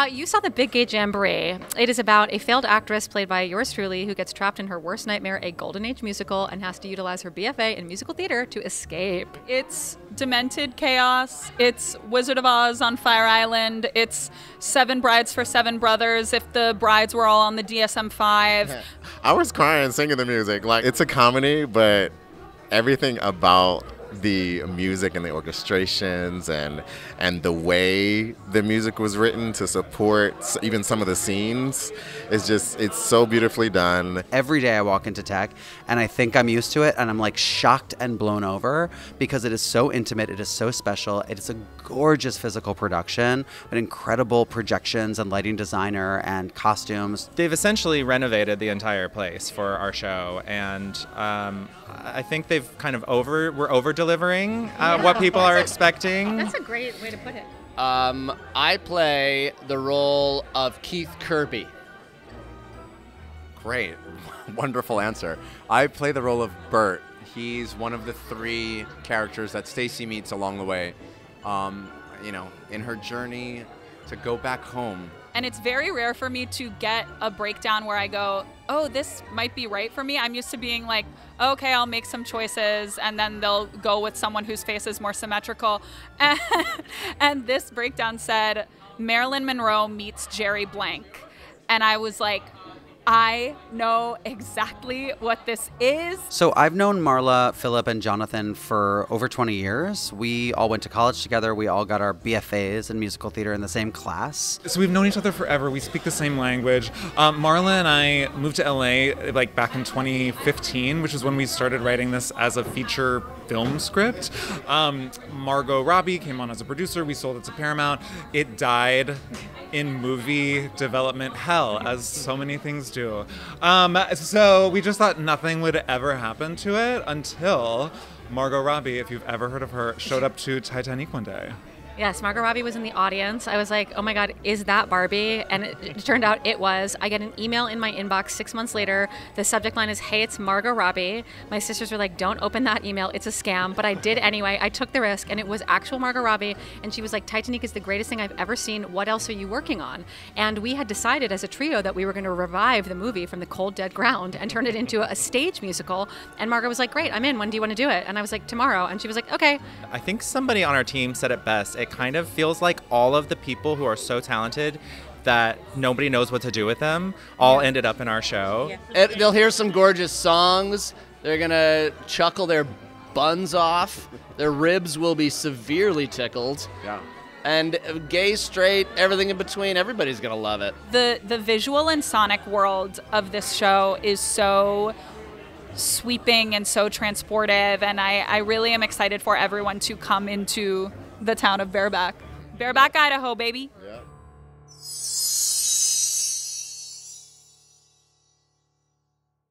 You saw the Big Gay Jamboree. It is about a failed actress played by yours truly who gets trapped in her worst nightmare, a Golden Age musical, and has to utilize her BFA in musical theater to escape. It's demented chaos. It's Wizard of Oz on Fire Island. It's 7 Brides for 7 Brothers if the brides were all on the DSM-5. I was crying singing the music. Like, it's a comedy, but everything about the music and the orchestrations and the way the music was written to support even some of the scenes is just, it's so beautifully done. Every day I walk into tech and I think I'm used to it and I'm like shocked and blown over because it is so intimate, it is so special, it is a gorgeous physical production with incredible projections and lighting designer and costumes. They've essentially renovated the entire place for our show, and I think they've kind of we're over-delivering what people are expecting. That's a great way to put it. I play the role of Keith Kirby. Great. Wonderful answer. I play the role of Bert. He's one of the 3 characters that Stacy meets along the way, you know, in her journey to go back home. And it's very rare for me to get a breakdown where I go, oh, this might be right for me. I'm used to being like, okay, I'll make some choices, and then they'll go with someone whose face is more symmetrical. And this breakdown said, Marilyn Monroe meets Jerry Blank. And I was like, I know exactly what this is. So I've known Marla, Philip, and Jonathan for over 20 years. We all went to college together. We all got our BFAs in musical theater in the same class. So we've known each other forever. We speak the same language. Marla and I moved to LA like back in 2015, which is when we started writing this as a feature film script. Margot Robbie came on as a producer. We sold it to Paramount. It died in movie development hell, as so many things do. So we just thought nothing would ever happen to it until Margot Robbie, if you've ever heard of her, showed up to Titanique one day. Yes, Margot Robbie was in the audience. I was like, oh my God, is that Barbie? And it turned out it was. I get an email in my inbox 6 months later. The subject line is, hey, it's Margot Robbie. My sisters were like, don't open that email. It's a scam. But I did anyway. I took the risk, and it was actual Margot Robbie. And she was like, Titanique is the greatest thing I've ever seen. What else are you working on? And we had decided as a trio that we were going to revive the movie from the cold, dead ground and turn it into a stage musical. And Margot was like, great, I'm in. When do you want to do it? And I was like, tomorrow. And she was like, okay. I think somebody on our team said it best. It kind of feels like all of the people who are so talented that nobody knows what to do with them all ended up in our show. They'll hear some gorgeous songs. They're going to chuckle their buns off. Their ribs will be severely tickled. Yeah. And gay, straight, everything in between, everybody's going to love it. The visual and sonic world of this show is so sweeping and so transportive, and I really am excited for everyone to come into the town of Bareback. Bareback, Idaho, baby. Yeah.